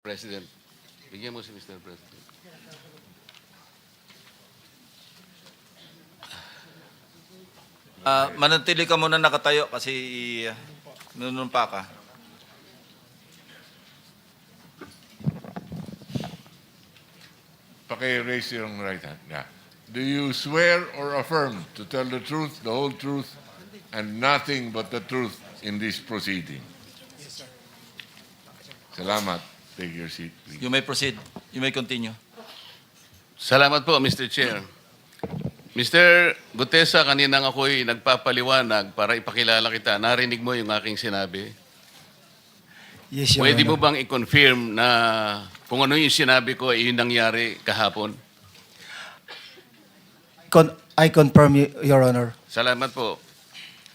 President. Bigyan mo si Mr. President. Manatili ka muna nakatayo kasi nunumpa ka. Raise your right hand. Yeah. Do you swear or affirm to tell the truth, the whole truth, and nothing but the truth in this proceeding? Yes, sir. Salamat. Take your seat, please. You may proceed. You may continue. Salamat po, Mr. Chair. Mr. Gutesa, kaninang ako'y nagpapaliwanag para ipakilala kita. Narinig mo yung aking sinabi. Yes, Your Pwede mo Honor. bang i-confirm na kung ano yung sinabi ko ay yun nangyari kahapon? I confirm, Your Honor. Salamat po.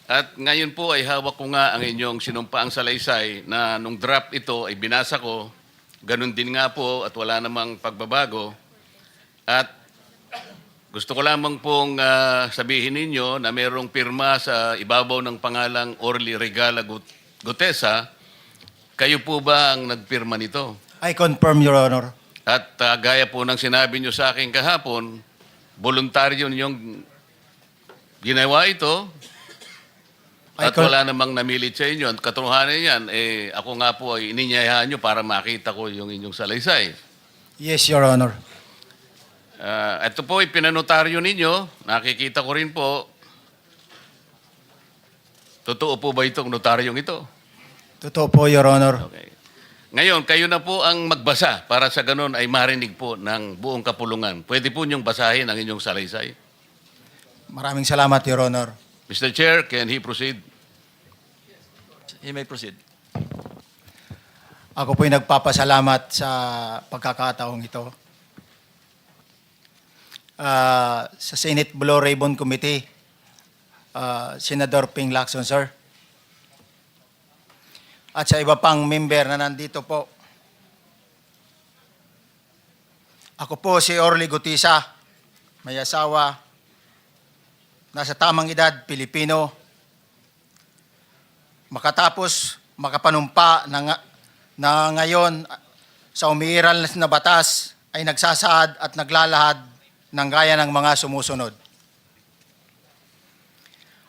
At ngayon po ay hawak ko nga ang inyong sinumpaang salaysay na nung draft ito ay binasa ko. Ganun din nga po at wala namang pagbabago. At gusto ko lamang pong sabihin ninyo na mayroong pirma sa ibabaw ng pangalang Orly Regala Gutesa. Kayo po ba ang nagpirma nito? I confirm, Your Honor. At gaya po ng sinabi nyo sa akin kahapon, voluntaryo ninyong ginawa ito at wala namang namilit sa inyo. At katotohanan yan, ako nga po ay ininyayahan nyo para makita ko yung inyong salaysay. Yes, Your Honor. Ito po ay pinanotaryo ninyo. Nakikita ko rin po. Totoo po ba itong notaryong ito? Totoo po, Your Honor. Okay. Ngayon, kayo na po ang magbasa para sa ganun ay marinig po ng buong kapulungan. Pwede po niyong basahin ang inyong salaysay. Maraming salamat, Your Honor. Mr. Chair, can he proceed? You may proceed. Ako po'y nagpapasalamat sa pagkakataong ito. Sa Senate Blue Ribbon Committee, Senador Ping Lacson, sir. At sa iba pang member na nandito po. Ako po si Orly Gutesa, may asawa, nasa tamang edad, Pilipino. Makatapos makapanumpa na ngayon sa umiiral na batas ay nagsasaad at naglalahad ng gaya ng mga sumusunod.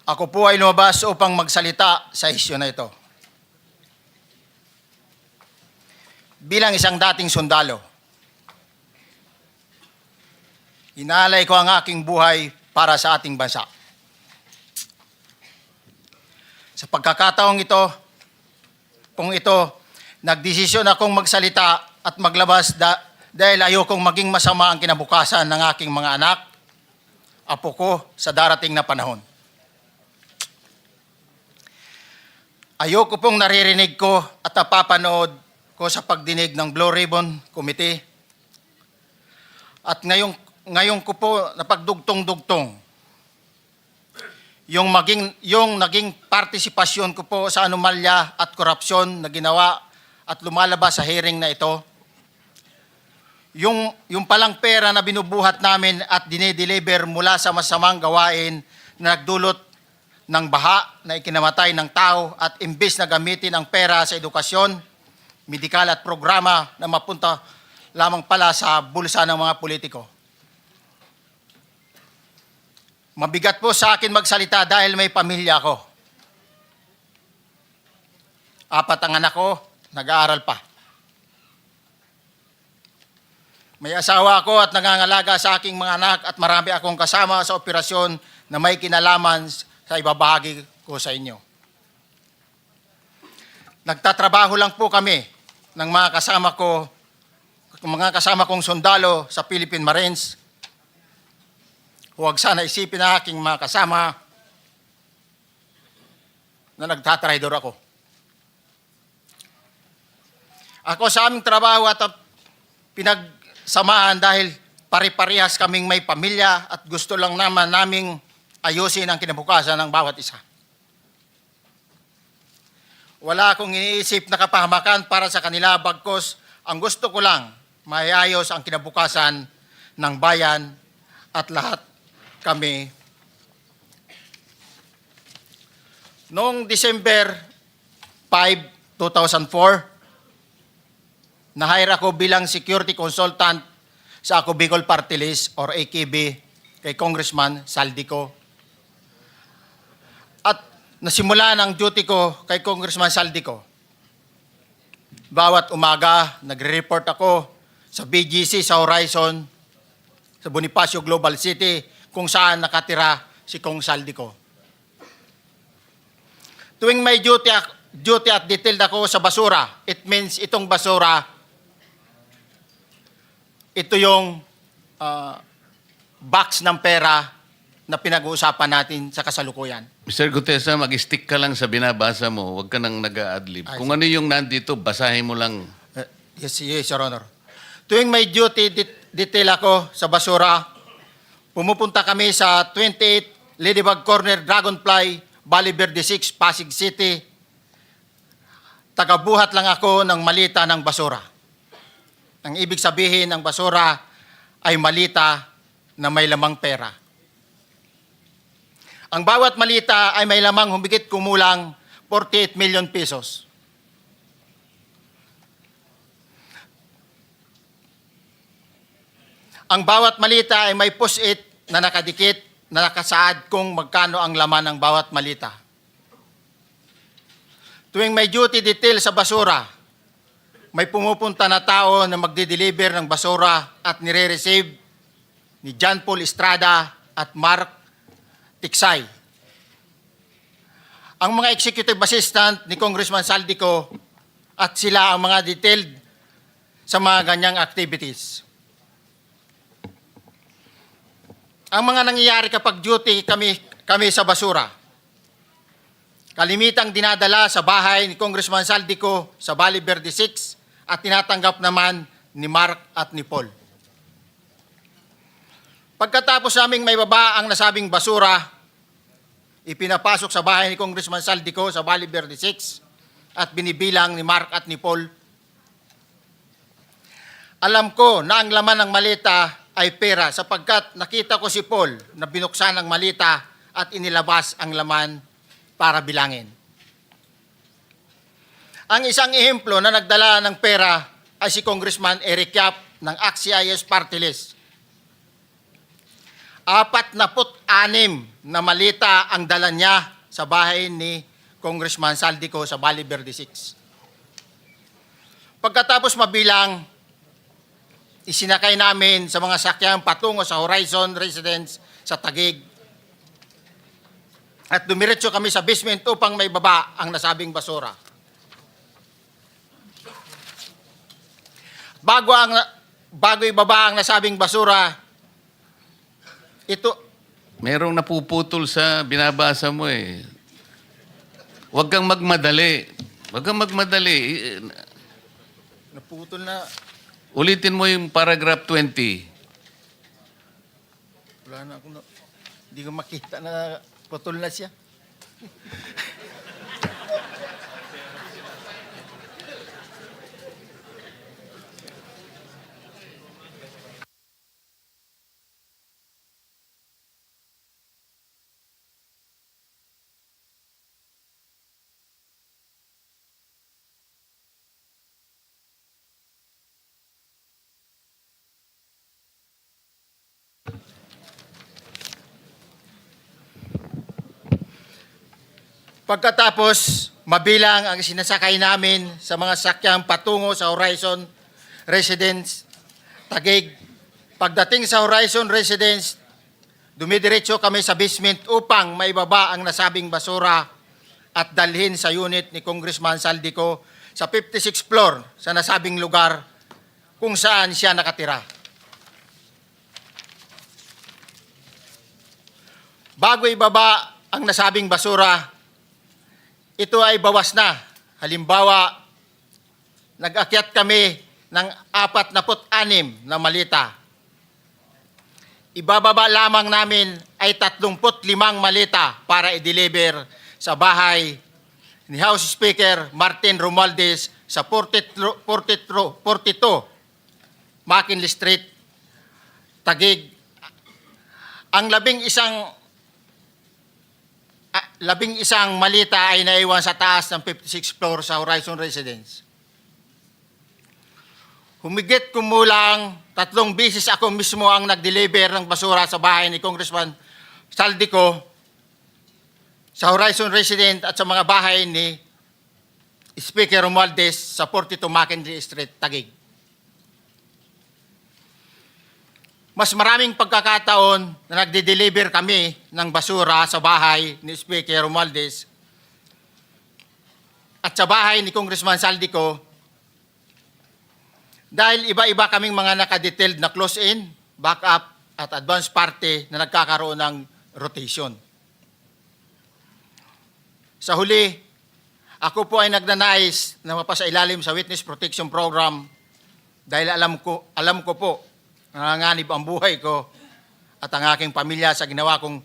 Ako po ay lumabas upang magsalita sa isyu na ito. Bilang isang dating sundalo, inalay ko ang aking buhay para sa ating bansa. Sa pagkakataong ito, nagdesisyon akong magsalita at maglabas dahil ayokong maging masama ang kinabukasan ng aking mga anak, apo ko sa darating na panahon. Ayoko pong naririnig ko at napapanood ko sa pagdinig ng Blue Ribbon Committee. At ngayon ko po napagdugtong-dugtong yung naging partisipasyon ko po sa anomalya at korupsyon na ginawa at lumalabas sa hearing na ito. Yung palang pera na binubuhat namin at dinideliver mula sa masamang gawain na nagdulot ng baha na ikinamatay ng tao at imbis na gamitin ang pera sa edukasyon, medikal at programa na mapunta lamang pala sa bulsa ng mga politiko. Mabigat po sa akin magsalita dahil may pamilya ko. 4 ang anak ko, nag-aaral pa. May asawa ako at nangangalaga sa aking mga anak at marami akong kasama sa operasyon na may kinalaman sa ibabahagi ko sa inyo. Nagtatrabaho lang po kami ng mga kasama kong sundalo sa Philippine Marines. Huwag sana isipin na aking mga kasama na nagtatraidor ako. Ako sa aming trabaho at pinagsamaan dahil pare-parehas kaming may pamilya at gusto lang naman naming ayusin ang kinabukasan ng bawat isa. Wala akong iniisip na kapahamakan para sa kanila, bagkos ang gusto ko lang maayos ang kinabukasan ng bayan at lahat kami. Noong December 5, 2004, na-hire ako bilang security consultant sa Ako Bicol Party List or AKB kay Congressman Saldico. At nasimula ng duty ko kay Congressman Saldico. Bawat umaga, nagre-report ako sa BGC sa Horizon, sa Bonifacio Global City, kung saan nakatira si Kong Saldico. Tuwing may duty at detailed ako sa basura, it means itong basura, ito yung box ng pera na pinag-uusapan natin sa kasalukuyan. Mr. Gutesa, mag-stick ka lang sa binabasa mo. Huwag ka nang nag-a-adlib. Ay, Kung ano yung nandito, basahin mo lang. Yes, Your Honor. Tuwing may duty detail ako sa basura, pumupunta kami sa 28 Ladybug Corner, Dragonfly, Valle Verde 6, Pasig City. Tagabuhat lang ako ng malita ng basura. Ang ibig sabihin ng basura ay malita na may lamang pera. Ang bawat malita ay may lamang humigit kumulang 48 million pesos. Ang bawat malita ay may post-it na nakadikit na nakasaad kung magkano ang laman ng bawat malita. Tuwing may duty detail sa basura, may pumupunta na tao na magde-deliver ng basura at nire-receive ni John Paul Estrada at Mark Tiksay. Ang mga executive assistant ni Congressman Saldico at sila ang mga detailed sa mga ganyang activities. Ang mga nangyayari kapag duty kami sa basura, kalimitang dinadala sa bahay ni Congressman Saldico sa Valle Verde 6 at tinatanggap naman ni Mark at ni Paul. Pagkatapos naming may baba ang nasabing basura, ipinapasok sa bahay ni Congressman Saldico sa Valle Verde 6 at binibilang ni Mark at ni Paul. Alam ko na ang laman ng malita ay pera sapagkat nakita ko si Paul na binuksan ang malita at inilabas ang laman para bilangin. Ang isang ehemplo na nagdala ng pera ay si Congressman Eric Yap ng AXIS Party List. 46 na malita ang dala niya sa bahay ni Congressman Saldico sa Valle Verde 6. Pagkatapos mabilang, isinakay namin sa mga sakyang patungo sa Horizon Residence sa Taguig. At dumiretso kami sa basement upang may baba ang nasabing basura. Bago ibaba ang nasabing basura, ito, Merong napuputol sa binabasa mo eh. Huwag kang magmadali. Huwag kang magmadali. naputol na, Ulitin mo yung paragraph 20. wala na akong, hindi ko makita na putol na siya. Pagkatapos, mabilang ang sinasakay namin sa mga sakyang patungo sa Horizon Residence, Taguig. Pagdating sa Horizon Residence, dumidiretso kami sa basement upang maibaba ang nasabing basura at dalhin sa unit ni Congressman Saldico sa 56th floor sa nasabing lugar kung saan siya nakatira. Bago ibaba ang nasabing basura, ito ay bawas na. Halimbawa, nag-akyat kami ng 46 na malita. Ibababa lamang namin ay 35 malita para i-deliver sa bahay ni House Speaker Martin Romualdez sa 42 McKinley Street, Taguig. Ang labing isang malita ay naiwan sa taas ng 56th floor sa Horizon Residence. humigit kumulang 3 beses ako mismo ang nag-deliver ng basura sa bahay ni Congressman Saldico, sa Horizon Resident at sa mga bahay ni Speaker Romualdez sa 42 Mackenzie Street, Taguig. Mas maraming pagkakataon na nagde-deliver kami ng basura sa bahay ni Speaker Romualdez at sa bahay ni Congressman Saldico dahil iba-iba kaming mga nakadetailed na close-in, backup at advance party na nagkakaroon ng rotation. Sa huli, ako po ay nagnanais na mapasailalim sa Witness Protection Program dahil alam ko po nanganganib ang buhay ko at ang aking pamilya sa ginawa kong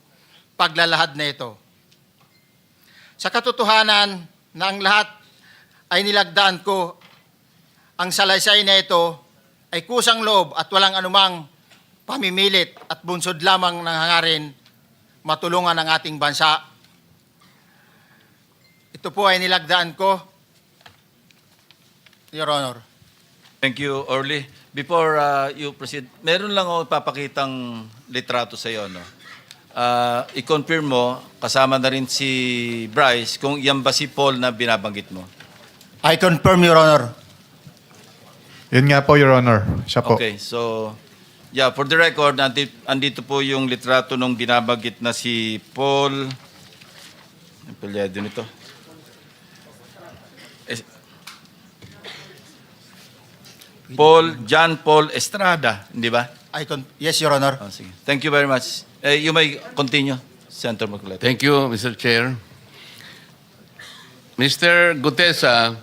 paglalahad na ito. Sa katotohanan na ang lahat ay nilagdaan ko, ang salaysay na ito ay kusang loob at walang anumang pamimilit at bunsod lamang ng hangarin matulungan ang ating bansa. Ito po ay nilagdaan ko, Your Honor. Thank you, Orly. Before you proceed, meron lang ako ipapakitang litrato sa iyo. No? I-confirm mo, kasama na rin si Bryce, kung yan ba si Paul na binabanggit mo. I confirm, Your Honor. Yun nga po, Your Honor. Siya po. Okay, so, yeah, for the record, andito po yung litrato nung binabanggit na si Paul. Ang palyado nito. John Paul Estrada, hindi ba? Yes, Your Honor. Oh, sige. Thank you very much. You may continue, Senator Marcoleta. Thank you, Mr. Chair. Mr. Gutesa,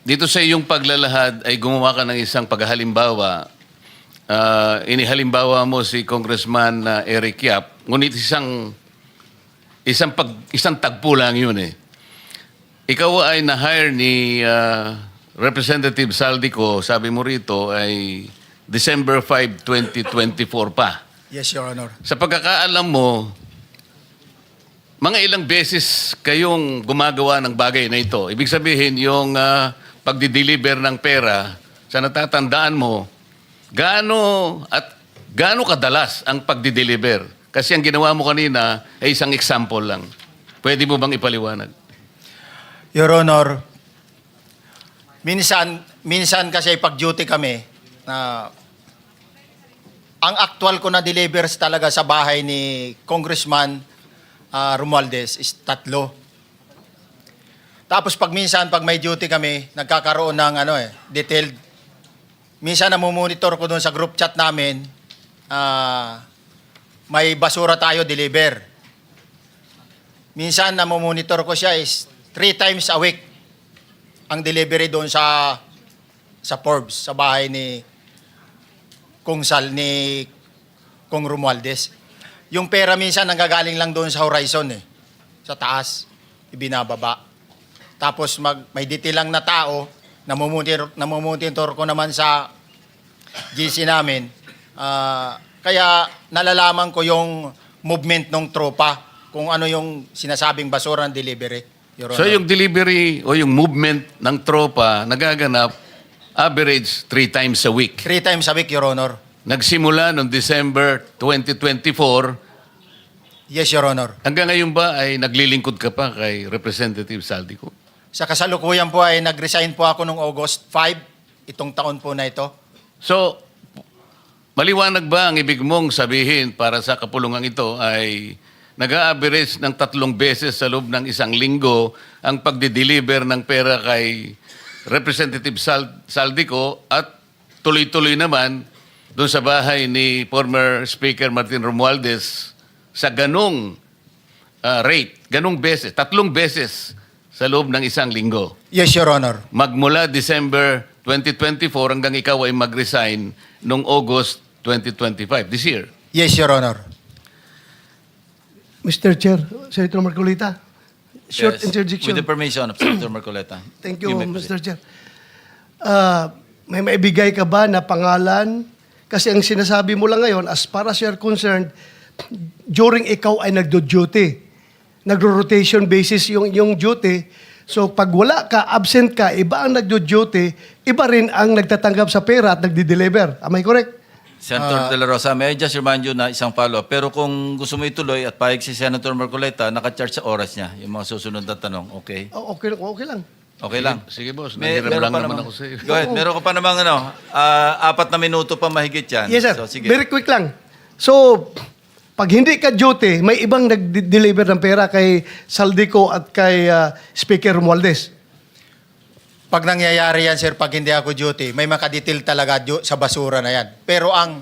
dito sa iyong paglalahad ay gumawa ka ng isang paghalimbawa. Inihalimbawa mo si Congressman Eric Yap, ngunit isang tagpo lang yun eh. Ikaw ay na-hire ni Representative Saldico, sabi mo rito, ay December 5, 2024 pa. Yes, Your Honor. Sa pagkakaalam mo, mga ilang beses kayong gumagawa ng bagay na ito. Ibig sabihin, yung pagdi-deliver ng pera, sa natatandaan mo, gaano kadalas ang pagdi-deliver? Kasi ang ginawa mo kanina ay isang example lang. Pwede mo bang ipaliwanag? Your Honor, minsan kasi pag-duty kami, ang actual ko na delivers talaga sa bahay ni Congressman Romualdez is 3. Tapos pag may duty kami, nagkakaroon ng detailed. Minsan namumonitor ko doon sa group chat namin, may basura tayo deliver. Minsan namumonitor ko siya is 3 times a week ang delivery doon sa Forbes, sa bahay ni Kung Romualdez. Yung pera minsan nanggagaling lang doon sa Horizon sa taas, ibinababa. Tapos may detail lang na tao, namumonitor ko naman sa GC namin. Kaya nalalaman ko yung movement ng tropa, kung ano yung sinasabing basura ng delivery. Your So Honor. yung delivery o yung movement ng tropa nagaganap average 3 times a week. 3 times a week, Your Honor. Nagsimula noong December 2024. Yes, Your Honor. Hanggang ngayon ba ay naglilingkod ka pa kay Representative Saldico? Sa kasalukuyan po ay nag-resign po ako noong August 5, itong taon po na ito. So, maliwanag ba ang ibig mong sabihin para sa kapulungan ito ay nag-a-average ng 3 beses sa loob ng isang linggo ang pagdi-deliver ng pera kay Representative Saldico at tuloy-tuloy naman doon sa bahay ni former Speaker Martin Romualdez sa ganong rate, ganong beses, 3 beses sa loob ng isang linggo. Yes, Your Honor. Magmula December 2024 hanggang ikaw ay mag-resign noong August 2025, this year. Yes, Your Honor. Mr. Chair, Senator Marcolita, short Yes, interjection. with the permission of Senator Marcoleta. Thank you, may Mr. proceed. Chair. May maibigay ka ba na pangalan? Kasi ang sinasabi mo lang ngayon, as far as you're concerned, during ikaw ay nagdo-duty, nagro-rotation basis yung duty, So pag wala ka, absent ka, iba ang nagdo-duty, iba rin ang nagtatanggap sa pera at nagdi-deliver. Am I correct? Senator De La Rosa, may I just remind you na isang follow-up. Pero kung gusto mo ituloy at pahig si Senator Marcoleta, naka-charge sa oras niya yung mga susunod na tanong. Okay? Okay lang. Okay lang. Sige, boss. May, Nanghiram meron lang pa naman namang- ako sa iyo. Go ahead. Meron ka pa namang 4 na minuto pa mahigit yan. Yes, sir. So, sige. Very quick lang. So, pag hindi ka duty, may ibang nag-deliver ng pera kay Saldico at kay Speaker Romualdez. Pag nangyayari yan, sir, pag hindi ako duty, may makadetail talaga sa basura na yan. Pero ang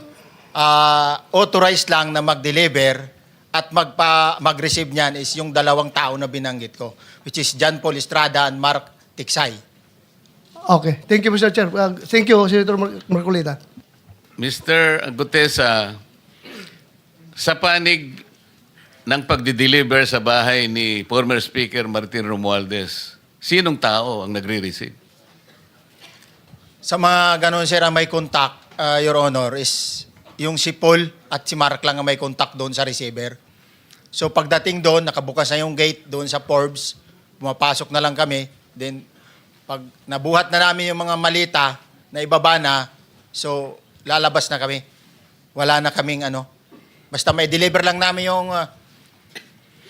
authorized lang na mag-deliver at mag-receive niyan is yung 2 tao na binanggit ko, which is John Paul Estrada and Mark Tiksay. Okay. Thank you, Mr. Chair. Thank you, Senator Marcolita. Mr. Gutesa, sa panig ng pagdi-deliver sa bahay ni former Speaker Martin Romualdez, sinong tao ang nagre-receive? Sa mga ganun, sir, ang may contact, Your Honor, is yung si Paul at si Mark lang ang may contact doon sa receiver. So pagdating doon, nakabukas na yung gate doon sa Forbes, pumapasok na lang kami. Then, pag nabuhat na namin yung mga malita na ibaba na, so lalabas na kami. Wala na kaming basta may deliver lang namin yung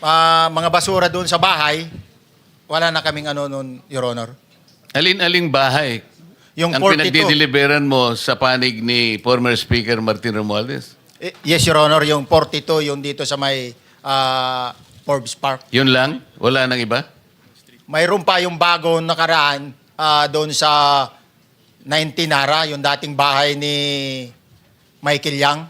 mga basura doon sa bahay, wala na kaming noon, Your Honor. Alin-aling bahay Yung ang 42. pinagdi-deliveran mo sa panig ni former Speaker Martin Romualdez? Yes, Your Honor, yung 42, yung dito sa may Forbes Park. Yun lang? Wala nang iba? Mayroon pa yung bago nakaraan doon sa 19 Nara, yung dating bahay ni Michael Yang.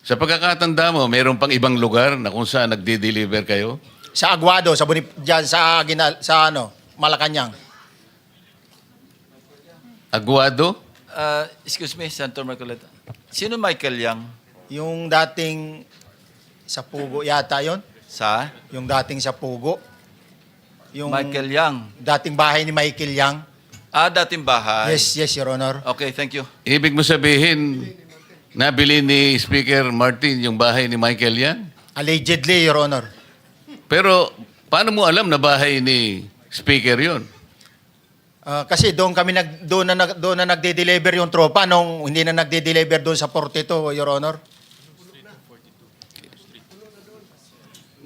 Sa pagkakatanda mo, mayroon pang ibang lugar na kung saan nagdi-deliver kayo? Sa Aguado, dyan sa Malacanang. Aguado? Excuse me, Senator Marcoleta. Sino Michael Yang? Yung dating sa Pugo yata yon, Sa? yung dating sa Pugo. Yung Michael Yang. dating bahay ni Michael Yang. Dating bahay. Yes, Your Honor. Okay, thank you. Ibig mo sabihin, nabili ni Speaker Martin yung bahay ni Michael Yan? Allegedly, Your Honor. Pero paano mo alam na bahay ni Speaker yon? Kasi doon na nagde-deliver yung tropa nung hindi na nagde-deliver doon sa 42, Your Honor.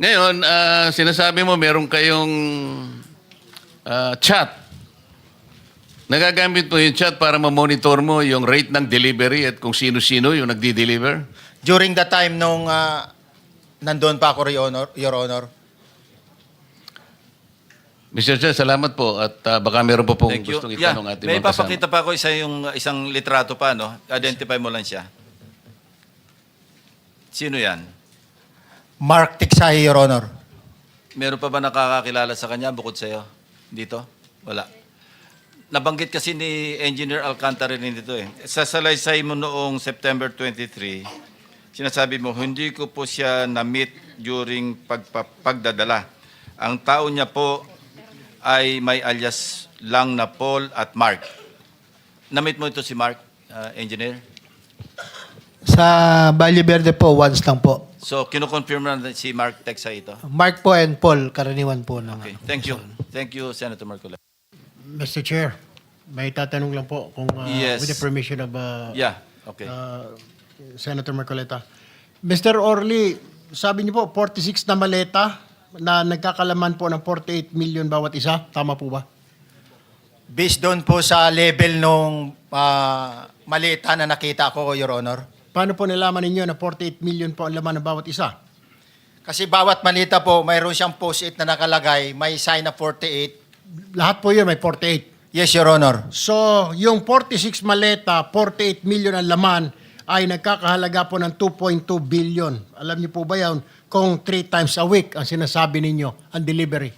Ngayon, sinasabi mo meron kayong chat. Nagagamit mo yung chat para ma-monitor mo yung rate ng delivery at kung sino-sino yung nagdi-deliver? During the time nung nandoon pa ako, Your Honor. Mr. Chair, salamat po at baka meron po pong Thank you. gustong itanong ating May mga kasama. papakita pa ako isang litrato pa, no? Identify mo lang siya. Sino yan? Mark Tiksay, Your Honor. Meron pa ba nakakakilala sa kanya bukod sa'yo? Dito? Wala. Nabanggit kasi ni Engineer Alcantara rin dito eh. Sa salaysay mo noong September 23, sinasabi mo, hindi ko po siya na-meet during pagdadala. Ang tao niya po ay may alias lang na Paul at Mark. Na-meet mo ito si Mark, Engineer? Sa Valle Verde po, once lang po. So, kinukonfirm na si Mark Tiksay ito? Mark po and Paul, karaniwan po ng... Okay. Thank you. Thank you, Senator Marcola. Mr. Chair, may tatanong lang po kung Yes. with the permission of Yeah, okay. Senator Marcoleta. Mr. Orly, sabi niyo po 46 na maleta na nagkakalaman po ng 48 million bawat isa. Tama po ba? Based doon po sa level nung malita na nakita ko, Your Honor. Paano po nalaman ninyo na 48 million po ang laman ng bawat isa? Kasi bawat malita po, mayroon siyang post-it na nakalagay, may sign na 48. Lahat po yun may 48. Yes, Your Honor. So, yung 46 maleta, 48 million ang laman ay nagkakahalaga po ng 2.2 billion. Alam niyo po ba yan kung 3 times a week ang sinasabi ninyo ang delivery?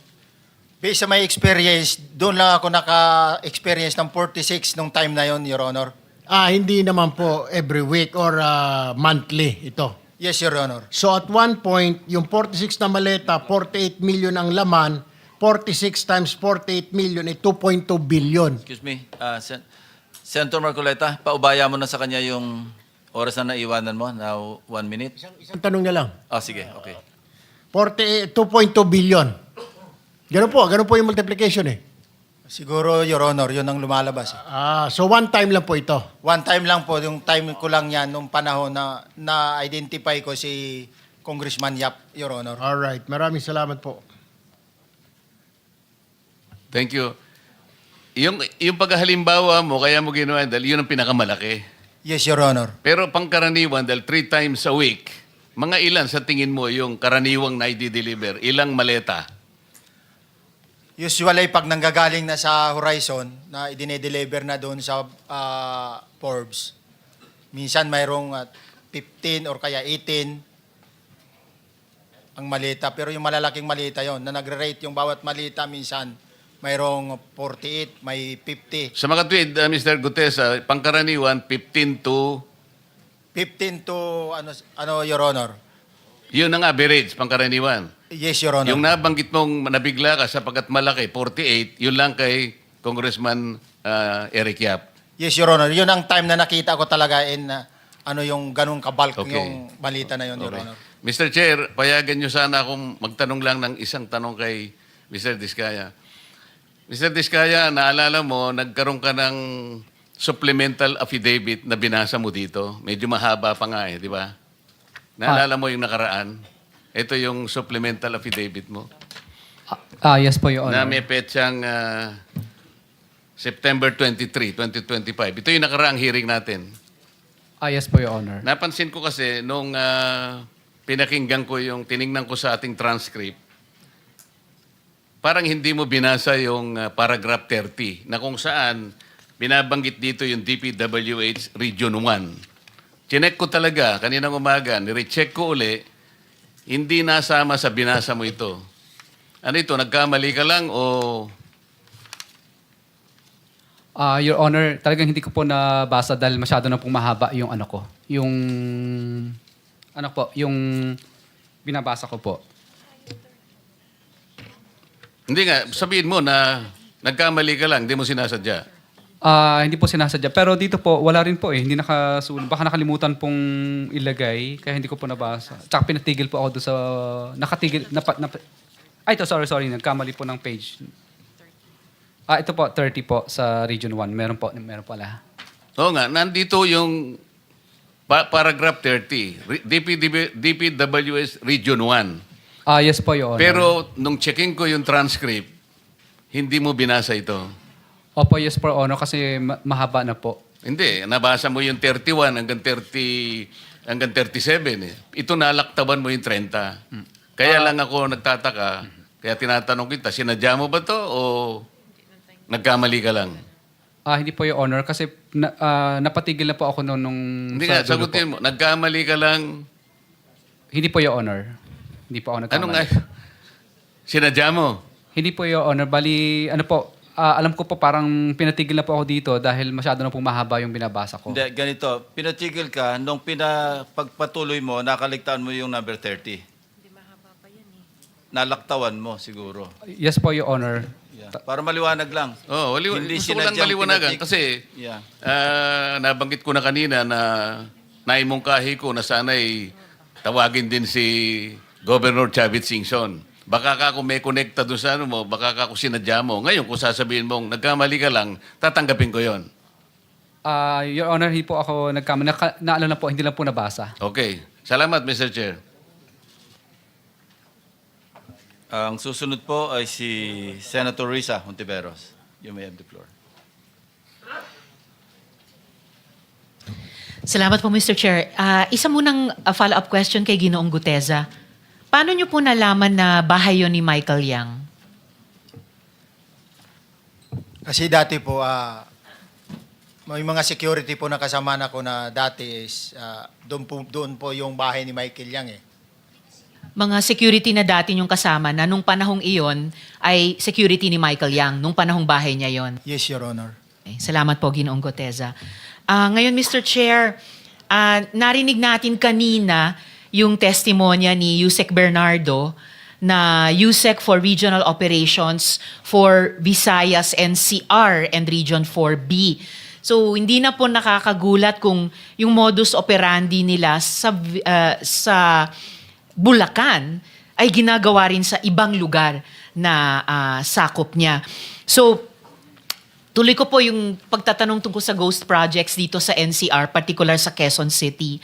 Based sa my experience, doon lang ako naka-experience ng 46 nung time na yon, Your Honor. Hindi naman po every week or monthly ito. Yes, Your Honor. So at one point, yung 46 na maleta, 48 million ang laman, 46 times 48 million ay 2.2 billion. Excuse me, Senator Marcoleta, paubaya mo na sa kanya yung oras na naiwanan mo, now 1 minute. Isang tanong na lang. Sige, okay. 2.2 billion. Ganun po yung multiplication eh. Siguro, Your Honor, yun ang lumalabas. So one time lang po ito. One time lang po, yung time ko lang yan, nung panahon na na-identify ko si Congressman Yap, Your Honor. Alright, maraming salamat po. Thank you. Yung paghalimbawa mo, kaya mo ginawa dahil yun ang pinakamalaki. Yes, Your Honor. Pero pangkaraniwan, dahil 3 times a week, mga ilan sa tingin mo yung karaniwang na i-deliver? Ilang maleta? Usually, pag nanggagaling na sa Horizon, na idine-deliver na doon sa Forbes, minsan mayroong 15 or kaya 18 ang malita. Pero yung malalaking malita yon na nagre-rate yung bawat malita, minsan mayroong 48, may 50. Sa mga tweet, Mr. Gutesa, pangkaraniwan, 15 to... 15 to, Your Honor? Yun ang average, pangkaraniwan. Yes, Your Honor. Yung nabanggit mong nabigla ka sapagkat malaki, 48, yun lang kay Congressman Eric Yap. Yes, Your Honor. Yun ang time na nakita ko talaga yung ganung kabalk Okay. yung balita na yun, Your Okay. Honor. Mr. Chair, payagan nyo sana akong magtanong lang ng isang tanong kay Mr. Diskaya. Mr. Diskaya, naalala mo, nagkaroon ka ng supplemental affidavit na binasa mo dito. Medyo mahaba pa nga di ba? Naalala mo yung nakaraan? Ito yung supplemental affidavit mo. Yes po, Your Na Honor. may petsang September 23, 2025. Ito yung nakaraang hearing natin. Yes po, Your Honor. Napansin ko kasi nung pinakinggan ko tiningnan ko sa ating transcript, parang hindi mo binasa yung paragraph 30 na kung saan binabanggit dito yung DPWH Region 1. Chinek ko talaga kaninang umaga, nirecheck ko uli, hindi nasama sa binasa mo ito. Ano ito, nagkamali ka lang o... Your Honor, talagang hindi ko po nabasa dahil masyado na pong mahaba yung ano ko. Yung binabasa ko po. Hindi nga, sabihin mo na nagkamali ka lang, hindi mo sinasadya. Hindi po sinasadya. Pero dito po, wala rin po eh. Hindi nakasulat. Baka nakalimutan pong ilagay, kaya hindi ko po nabasa. Tsaka pinatigil po ako doon sa... Nakatigil... ito, sorry. Nagkamali po ng page. Ito po, 30 po sa Region 1. Meron pala. Oo nga, nandito yung paragraph 30, DPWS Region 1. Yes po, Your Honor. Pero nung checking ko yung transcript, hindi mo binasa ito. Opo, yes po, Your Honor, kasi mahaba na po. Hindi, nabasa mo yung 31 hanggang 37 eh. Ito nalaktaban mo yung 30. Kaya lang ako nagtataka, kaya tinatanong kita, sinadya mo ba to o nagkamali ka lang? Hindi po, Your Honor, kasi napatigil na po ako nung Hindi sa nga, dulo sagutin po. mo, nagkamali ka lang. Hindi po, Your Honor. Hindi po ako nagkamali. Ano nga? Sinadya mo? Hindi po, Your Honor. Bali, alam ko po parang pinatigil na po ako dito dahil masyado na pong mahaba yung binabasa ko. Hindi, ganito. Pinatigil ka, nung pagpatuloy mo, nakaligtaan mo yung number 30. Hindi mahaba pa yan eh. Nalaktawan mo siguro. Yes po, Your Honor. Yeah. Para maliwanag lang. Oh, Hindi gusto ko lang sinadyang maliwanagan pinatik- kasi Yeah. nabanggit ko na kanina na naimungkahi ko na sana'y tawagin din si Governor Chavit Singson. Baka ka kung may connecta doon sa ano mo, baka ka kung sinadya mo. Ngayon, kung sasabihin mong nagkamali ka lang, tatanggapin ko yon. Your Honor, hindi po ako nagkamali. Naalala po, hindi lang po nabasa. Okay. Salamat, Mr. Chair. Ang susunod po ay si Senator Risa Hontiveros. You may have the floor. Salamat po, Mr. Chair. Isa munang follow-up question kay Ginoong Guteza. Paano niyo po nalaman na bahay yun ni Michael Yang? Kasi dati po, may mga security po na kasama na ko na dati is doon po yung bahay ni Michael Yang eh. Mga security na dati niyong kasama na nung panahong iyon ay security ni Michael Yang, nung panahong bahay niya yon. Yes, Your Honor. Okay, salamat po, Ginoong Guteza. Ngayon, Mr. Chair, narinig natin kanina yung testimonya ni Yusek Bernardo na USEC for Regional Operations for Visayas NCR and Region 4B. So, hindi na po nakakagulat kung yung modus operandi nila sa Bulacan ay ginagawa rin sa ibang lugar na sakop niya. So, tuloy ko po yung pagtatanong tungkol sa ghost projects dito sa NCR, particular sa Quezon City.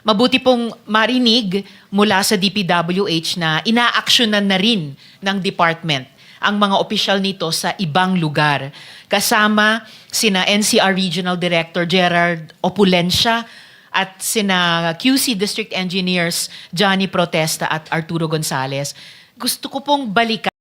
Mabuti pong marinig mula sa DPWH na inaaksyonan na rin ng department ang mga opisyal nito sa ibang lugar. Kasama sina NCR Regional Director Gerard Opulencia at sina QC District Engineers Johnny Protesta at Arturo Gonzalez. Gusto ko pong balikan